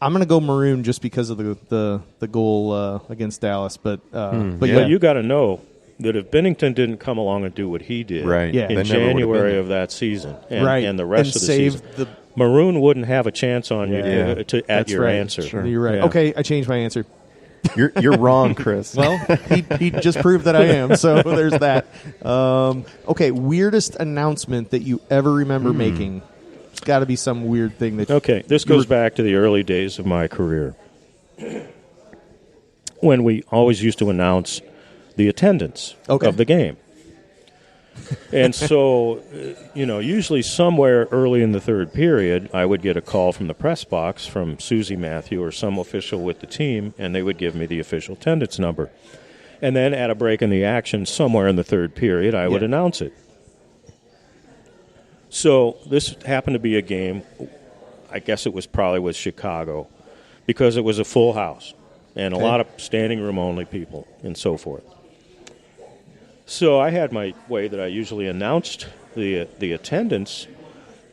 I'm going to go Maroon just because of the goal against Dallas, but you got to know that if Bennington didn't come along and do what he did in January of that season and the rest of the season, Maroon wouldn't have a chance on you at your answer. Sure. You're right. Yeah. Okay, I changed my answer. You're wrong, Chris. Well, he just proved that I am, so there's that. Okay, weirdest announcement that you ever remember making. It's got to be some weird thing that... Okay, this goes back to the early days of my career, when we always used to announce the attendance of the game. And so, usually somewhere early in the third period, I would get a call from the press box from Susie Matthew or some official with the team, and they would give me the official attendance number. And then at a break in the action somewhere in the third period, I would announce it. So this happened to be a game, I guess it was probably with Chicago, because it was a full house and a lot of standing room only people and so forth. So I had my way that I usually announced the attendance,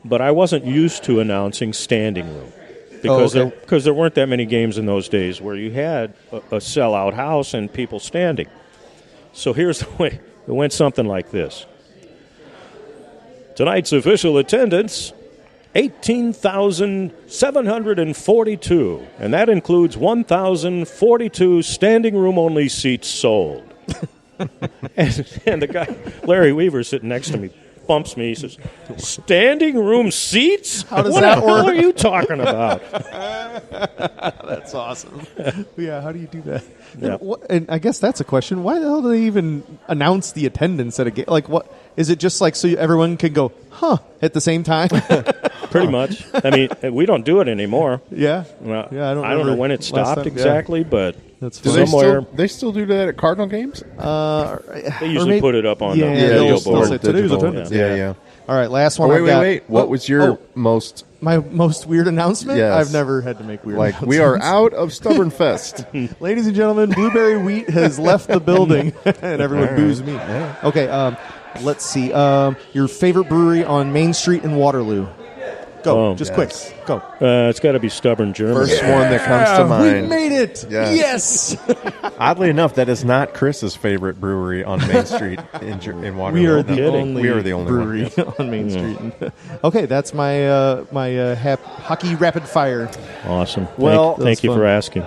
but I wasn't used to announcing standing room because there weren't that many games in those days where you had a sellout house and people standing. So here's the way. It went something like this. Tonight's official attendance, 18,742, and that includes 1,042 standing room only seats sold. and the guy, Larry Weaver, sitting next to me, bumps me. He says, "Standing room seats? How does what that work? What are you talking about?" That's awesome. Yeah, how do you do that? Yeah. And I guess that's a question. Why the hell do they even announce the attendance at a game? Like, what is it? Just like so everyone can go, "Huh," at the same time? Pretty much. I mean, we don't do it anymore. Yeah. Well, Yeah. I don't know when it stopped exactly, but that's somewhere they still do that at Cardinal games? they usually put it up on the video they'll board. say today's attendance. Yeah. All right, last one. Wait. What was your most... My most weird announcement? Yes. I've never had to make weird announcements. we are out of Stubborn Fest. Ladies and gentlemen, Blueberry Wheat has left the building, and everyone boos me. Okay, let's see. Your favorite brewery on Main Street in Waterloo. Go, quick. Go. It's got to be Stubborn German. First one that comes to mind. We made it. Yes. Oddly enough, that is not Chris's favorite brewery on Main Street in Waterloo. We are the only brewery one. on Main Street. Okay, that's my hockey rapid fire. Awesome. Well, thank you for asking.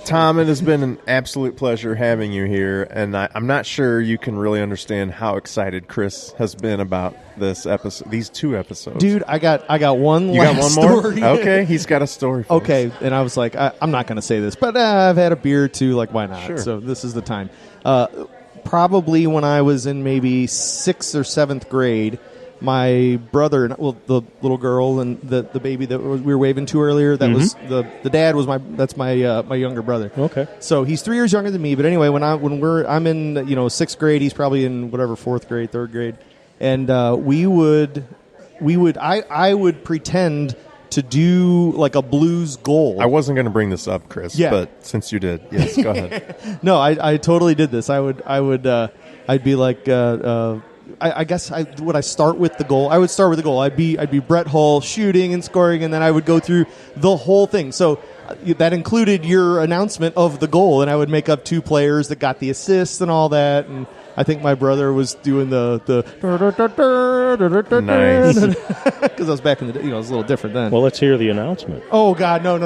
Tom, it has been an absolute pleasure having you here, and I'm not sure you can really understand how excited Chris has been about this episode, these two episodes. Dude, I got one. You got one story. more? Okay, he's got a story. For okay, us. And I was like, I'm not going to say this, but I've had a beer or two. Like, why not? Sure. So this is the time. Probably when I was in maybe 6th or 7th grade. My brother, the little girl and the baby that we were waving to earlier, that was the dad was my younger brother. Okay. So he's 3 years younger than me. But anyway, I'm in 6th grade, he's probably in whatever 4th grade, 3rd grade, and I would pretend to do like a blues goal. I wasn't going to bring this up, Chris, but since you did, yes, go ahead. No, I totally did this. I'd be like. I guess would I start with the goal? I would start with the goal. I'd be Brett Hull shooting and scoring, and then I would go through the whole thing. So that included your announcement of the goal, and I would make up 2 players that got the assists and all that. And I think my brother was doing the nice because I was back in the day. It was a little different then. Well, let's hear the announcement. Oh God, no! I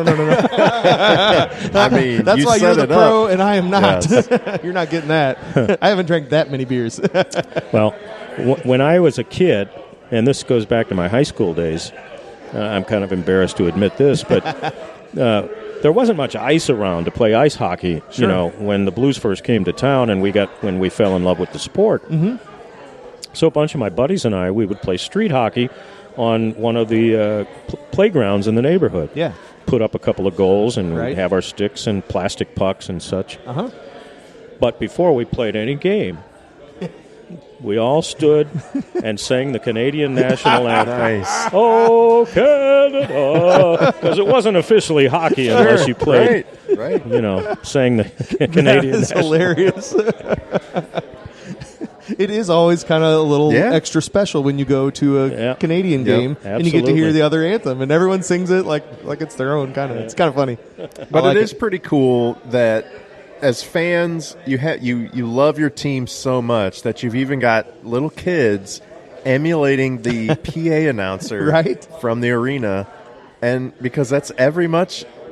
mean, that's why you're the pro and I am not. Yes. You're not getting that. I haven't drank that many beers. Well, when I was a kid, and this goes back to my high school days, I'm kind of embarrassed to admit this, but there wasn't much ice around to play ice hockey. Sure. When the Blues first came to town, and when we fell in love with the sport. Mm-hmm. So a bunch of my buddies and we would play street hockey on one of the playgrounds in the neighborhood. Yeah. Put up a couple of goals and right. have our sticks and plastic pucks and such. Uh-huh. But before we played any game, we all stood and sang the Canadian national anthem. Nice. Oh, Canada! Because it wasn't officially hockey unless you played, right. sang the Canadian That is national hilarious. It is always kind of a little extra special when you go to a Canadian game and you get to hear the other anthem, and everyone sings it like it's their own kind of. It's kind of funny. But it is pretty cool that as fans, you love your team so much that you've even got little kids emulating the PA announcer right. from the arena, and because that's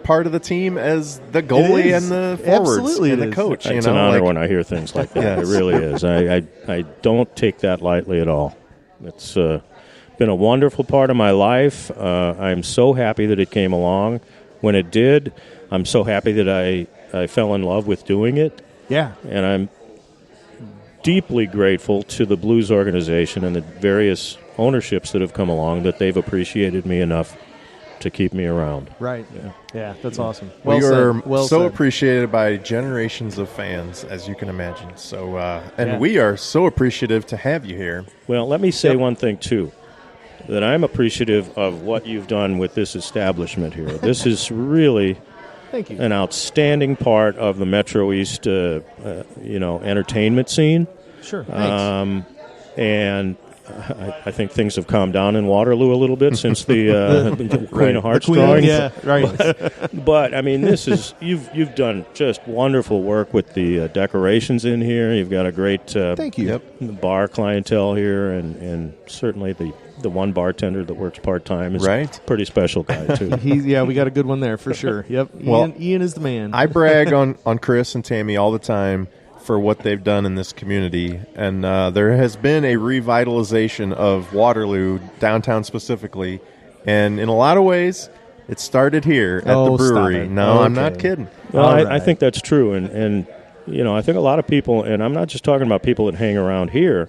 part of the team as the goalie and the forwards Absolutely and it the is. coach. It's an honor when I hear things like that. Yes. It really is. I don't take that lightly at all. It's been a wonderful part of my life. I'm so happy that it came along when it did. I'm so happy that I fell in love with doing it. Yeah. And I'm deeply grateful to the Blues organization and the various ownerships that have come along that they've appreciated me enough to keep me around. Right. Yeah, that's awesome. We are Well so said. appreciated by generations of fans, as you can imagine. So, and we are so appreciative to have you here. Well, let me say one thing, too, that I'm appreciative of what you've done with this establishment here. This is really Thank you. an outstanding part of the Metro East entertainment scene. Sure. Thanks. And I think things have calmed down in Waterloo a little bit since the Queen of Hearts drawing. Yeah, right. But I mean, this is you've done just wonderful work with the decorations in here. You've got a great Thank you. bar clientele here, and certainly the one bartender that works part time is a pretty special guy too. We got a good one there for sure. Yep. Ian is the man. I brag on Chris and Tammy all the time for what they've done in this community, and there has been a revitalization of Waterloo, downtown specifically, and in a lot of ways, it started here at the brewery. No, I'm not kidding. Well, I think that's true, and I think a lot of people, and I'm not just talking about people that hang around here,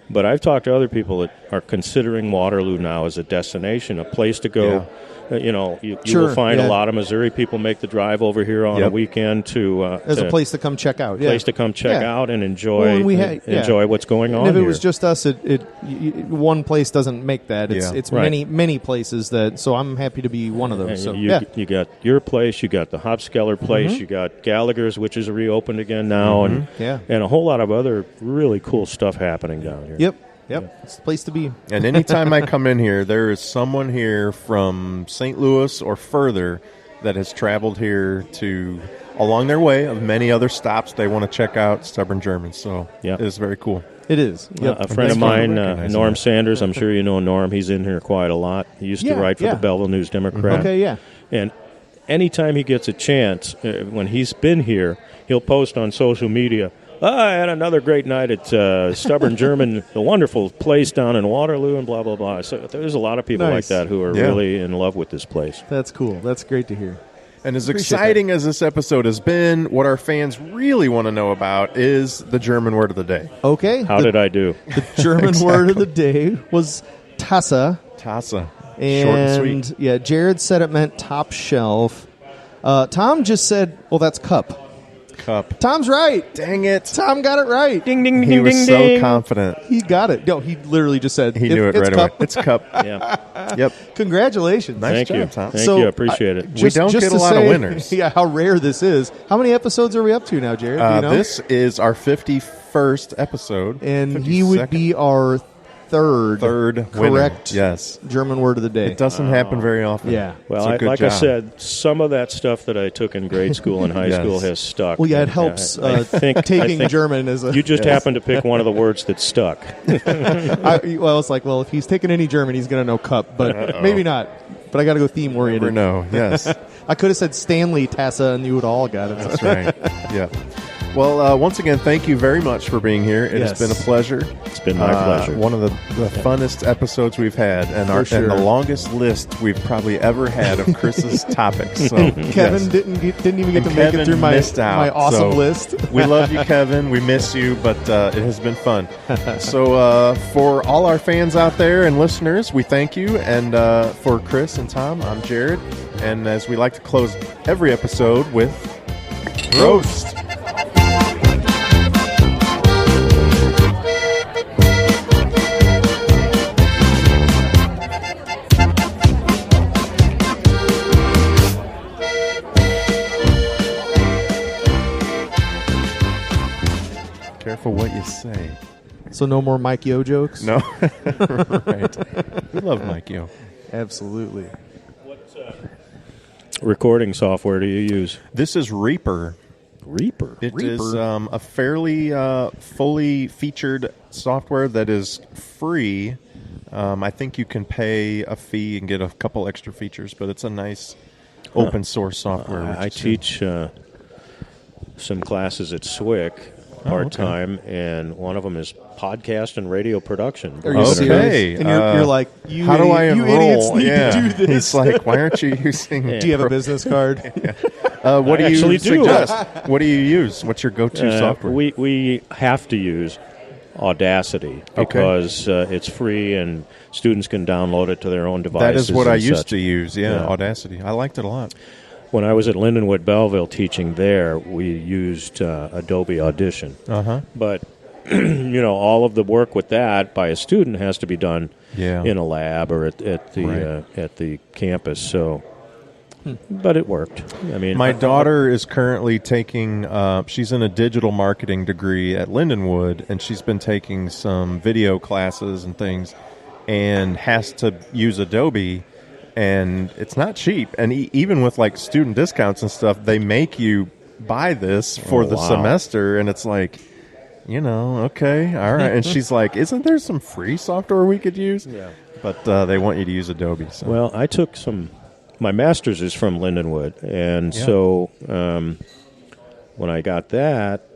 but I've talked to other people that are considering Waterloo now as a destination, a place to go. Yeah. You will find a lot of Missouri people make the drive over here on a weekend to as a place to come check out. Place to come check out and enjoy enjoy what's going on. And if here. it was just us, one place doesn't make that. It's many places that. So I'm happy to be one of those. So you got your place, you got the Hopskeller place, you got Gallagher's, which is reopened again now, and a whole lot of other really cool stuff happening down here. Yep, it's the place to be. And anytime I come in here, there is someone here from St. Louis or further that has traveled here to, along their way of many other stops, they want to check out Stubborn Germans. So it is very cool. It is. Yep. A friend of mine, Norm Sanders, I'm sure you know Norm. He's in here quite a lot. He used to write for the Belleville News Democrat. Okay, yeah. And anytime he gets a chance, when he's been here, he'll post on social media, I had another great night at Stubborn German, the wonderful place down in Waterloo, and blah, blah, blah. So there's a lot of people like that who are really in love with this place. That's cool. That's great to hear. And as exciting as this episode has been, what our fans really want to know about is the German word of the day. Okay. How did I do? The German word of the day was Tasse. Tasse. And, short and sweet. Yeah, Jared said it meant top shelf. Tom just said, well, that's cup. Cup. Tom's right. Dang it. Tom got it right. Ding, ding, He ding, was ding, so ding. confident. He got it. No, he literally just said He knew it it's right cup. away. It's cup. Yeah. Yep. Congratulations. Nice Thank job, you. Tom. Thank you. I appreciate it. We don't get a lot of winners. Yeah, how rare this is. How many episodes are we up to now, Jared? Do you know? This is our 51st episode. And 52nd. he would be our third correct winner. Yes. German word of the day. It doesn't happen very often. Yeah. Well, It's a good like job. I said, some of that stuff that I took in grade school and high school has stuck. Well, yeah, it helps I think German as a... You just happened to pick one of the words that stuck. it's like, well, if he's taking any German, he's going to know cup, but maybe not. But I got to go theme oriented. No, yes. I could have said Stanley Tasse, and you would all got it. That's right. Yeah. Well, once again, thank you very much for being here. It has been a pleasure. It's been my pleasure. One of the funnest episodes we've had, and and the longest list we've probably ever had of Chris's topics. So, Kevin didn't even get to make it through my awesome list. We love you, Kevin. We miss you, but it has been fun. So for all our fans out there and listeners, we thank you. And for Chris and Tom, I'm Jared. And as we like to close every episode with Roast. Careful what you say. So no more Mike Yo jokes? No. Right. We love Mike Yo. Absolutely. What recording software do you use? This is Reaper. Reaper? It is a fairly fully featured software that is free. I think you can pay a fee and get a couple extra features, but it's a nice open source software? I teach some classes at SWIC part-time, and one of them is podcast and radio production. Are you Okay. serious? And you're like, how do I you enroll? idiots need Yeah. to do this. He's like, why aren't you using? Do you have a business card? What do you actually do. suggest? What do you use? What's your go-to software? We have to use Audacity because it's free and students can download it to their own devices. That is what I and used such. to use. Yeah, Audacity. I liked it a lot. When I was at Lindenwood Belleville teaching there, we used Adobe Audition. But all of the work with that by a student has to be done in a lab or at the campus. So, but it worked. I mean, my daughter is currently taking. She's in a digital marketing degree at Lindenwood, and she's been taking some video classes and things, and has to use Adobe. And it's not cheap. And even with like student discounts and stuff, they make you buy this for the semester. And it's like, okay, all right. And she's like, isn't there some free software we could use? Yeah. But they want you to use Adobe. So. Well, I took my master's is from Lindenwood. And so when I got that,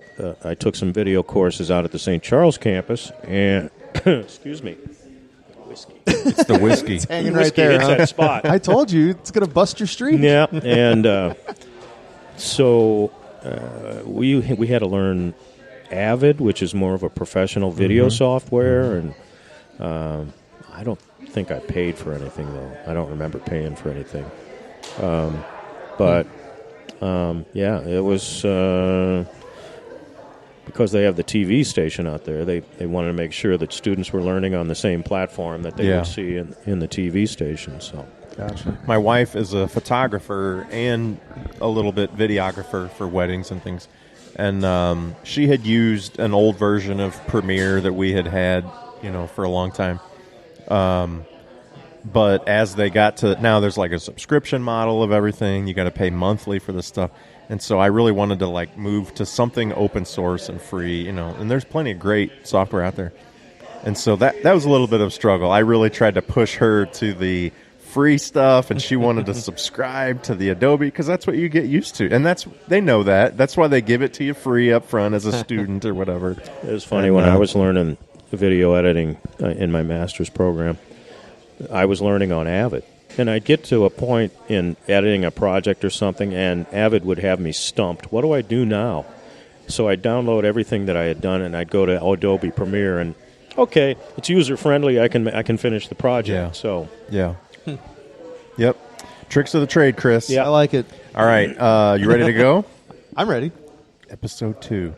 I took some video courses out at the St. Charles campus. And, excuse me. It's the whiskey. It's hanging Whiskey right there. hits that spot. I told you it's going to bust your streak. Yeah, and so we had to learn Avid, which is more of a professional video software, and I don't think I paid for anything though. I don't remember paying for anything, but it was. Because they have the TV station out there, they wanted to make sure that students were learning on the same platform that they would see in the TV station. So, Gotcha. My wife is a photographer and a little bit videographer for weddings and things. And she had used an old version of Premiere that we had, for a long time. But as they got to now, there's like a subscription model of everything. You got to pay monthly for this stuff. And so I really wanted to move to something open source and free, and there's plenty of great software out there. And so that was a little bit of a struggle. I really tried to push her to the free stuff, and she wanted to subscribe to the Adobe because that's what you get used to. And they know that. That's why they give it to you free up front as a student or whatever. it was funny when I was learning video editing in my master's program. I was learning on Avid. And I'd get to a point in editing a project or something, and Avid would have me stumped. What do I do now? So I'd download everything that I had done, and I'd go to Adobe Premiere, and okay, it's user friendly. I can finish the project. Yeah. So Yep. Tricks of the trade, Chris. I like it. All right. You ready to go? I'm ready. Episode 2.